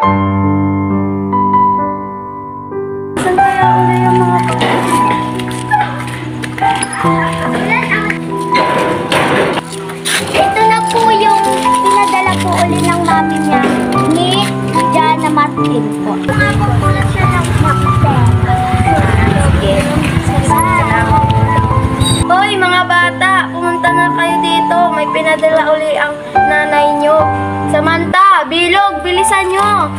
Saan kaya uli yung mga ito na po yung pinadala po uli ng mami niya ni Jana Martin po. Nakapagpulat siya ng Martin. Hoy mga bata, pumunta na kayo dito. May pinadala uli ang nanay nyo. Samantha, Bilog, bilisan nyo.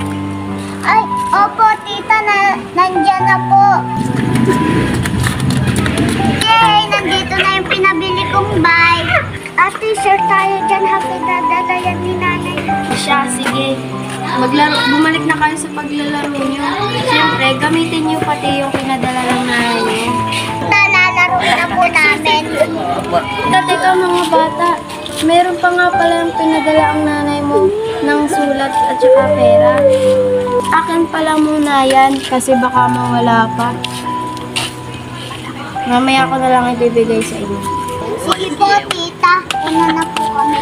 Ay, opo tita, nandyan na po. Yay, nandito na yung pinabili kong bike. Ate, sure tayo dyan habang dadala yan ni nanay. Siya, sige. Bumalik na kayo sa paglalaro nyo. Siyempre, gamitin nyo pati yung pinadala ng nanay nyo. Nalalaro na po namin. Teka mga bata, meron pa nga pala yung pinadala ang nanay mo ng sulat at saka pera. Akin pala muna yan kasi baka mawala pa. Mamaya ko na lang ibibigay sa inyo. Sige po, tita. Una na po kami.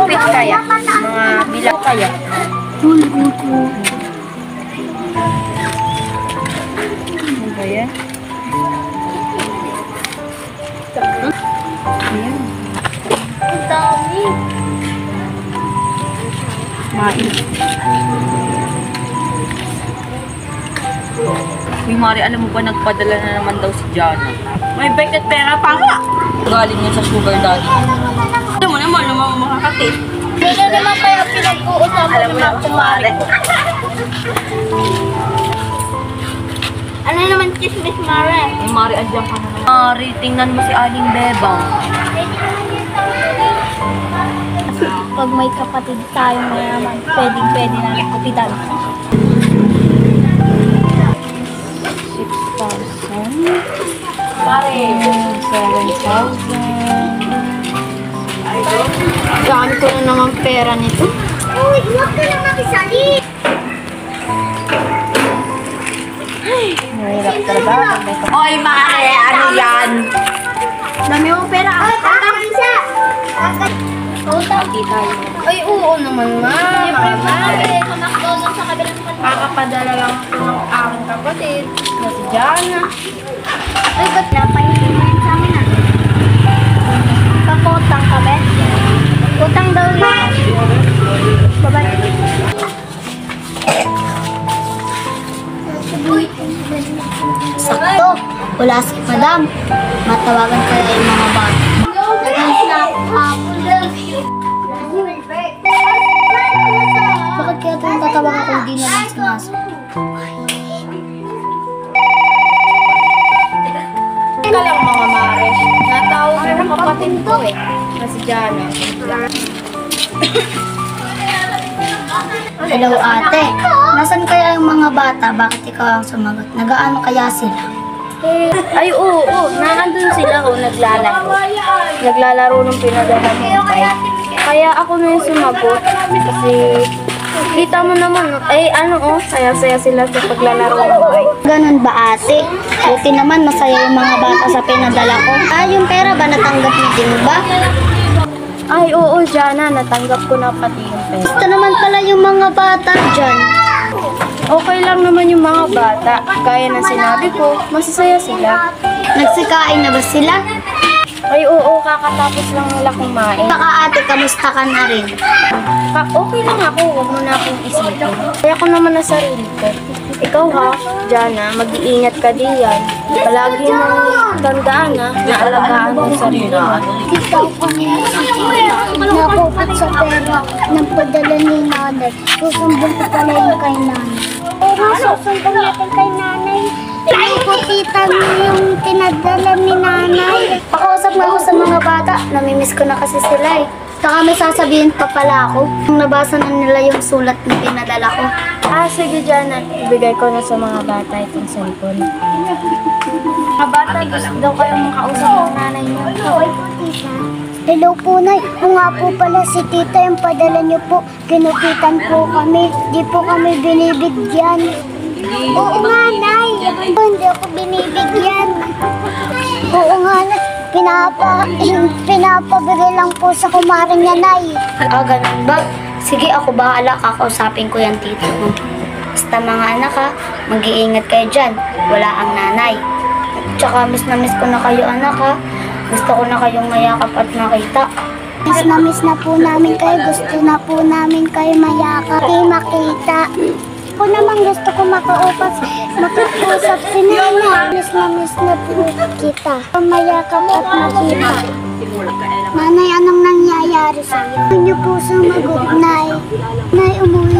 Pit kaya? Mga bilang kaya? Ano ba yan? Ayan. Ang dami. Main. Uy, Mari, alam mo ba nagpadala na naman daw si Jana? May bike at pera pa nga! Galing yan sa sugar daddy. Alam mo naman makakatid. Hindi naman kaya pinag-uusapan Alam mo na, Mari. Ano naman chismis, Mare? Ay, Mari, andyan ka na. Mari, tingnan mo si Aling Bebang. Pag may kapatid tayong mayaman, pwedeng-pwede na nakapitan. 6,000. Mari. 7,000. Dami ko na naman pera nito. Uy, huwag ka lang makisalit! Mahirap talaga. Oy, Mari, ano yan? Dami mo pera. Ay, isa! Utang kita yun. Ay, oo naman nga. Siyempre, Mare. Kumakdo doon sa kabilang kanila. Kakapadala lang ako ng aking kapatid. Na si Jana. Ay, ba't napahingi mo yun sa amin ah? Pakutang kami. Utang daw yun. Babay. Sakto. Wala si Madam. Matawagan kaya yung mga bata. Bakit kaya itong tatawagan kung di na lang sinasabi? Teka lang mga Mare. Natawag na ng kapatid ko eh. Na si Jana. Hello ate. Nasaan kaya yung mga bata? Bakit ikaw ang sumagot? Nagaano kaya sila? Ay oo. Nandun sila naglalaro. Naglalaro ng pinadala ng bike. Kaya ako na yung sumagot. Kasi kita mo naman, saya-saya sila sa paglalaro ng bike. Ganun ba ate? Buti naman masaya yung mga bata sa pinadala ko. Yung pera ba natanggap mo din ba? Ay oo Jana, natanggap ko na pati yung pera. Gusto naman pala yung mga bata dyan. Okay lang naman yung mga bata. Gaya na sinabi ko, masasaya sila. Nagsikain na ba sila? Ay oo, kakatapos lang nila kumain. Saka ate, kamusta ka na rin? Okay lang ako, huwag mo na akong isipin. Kaya ko naman na sarili ko. Ikaw ha, Jana, mag-iingat ka diyan. Palagi mong tandaan na alagaan mo sarili mo. Ikaw kami nakupot sa pera ng padala ni nanay. Susumbong ko pala yung kay nanay. Oo, susumbong natin kay nanay. Piniputita mo yung tinadala ni nanay. Pakausap na ako sa mga bata. Namimiss ko na kasi sila eh. Saka may sasabihin pa pala ako. Nabasa na nila yung sulat na pinadala ko. Sige Jana. Ibigay ko na sa mga bata itong cellphone. Mga bata, gusto daw kayong makausap ng nanay niyo. Okay po, tita. Hello po, Nay. O nga po pala si tita yung padala niyo po. Kinupitan po kami. Di po kami binibigyan. Oo nga, Nay. Hindi ako binibigyan. Oo nga, Nay. Pinapabigay lang po sa kumaring niya, Nay. Ganun ba? Sige, ako bahala. Kakausapin ko yan, tito mo. Basta mga anak ha, mag-iingat kayo dyan. Wala ang nanay. Tsaka miss na miss ko na kayo, anak ha. Gusto ko na kayong mayakap at makita. Miss na po namin kayo. Gusto na po namin kayo mayakap. Makita. Ako naman gusto ko makausap si Nana. Miss na po kita. Mayakap at makita. Nanay, anong nangyayari sa'yo? Hindi niyo po sumagot, Nay. Nay, umuwi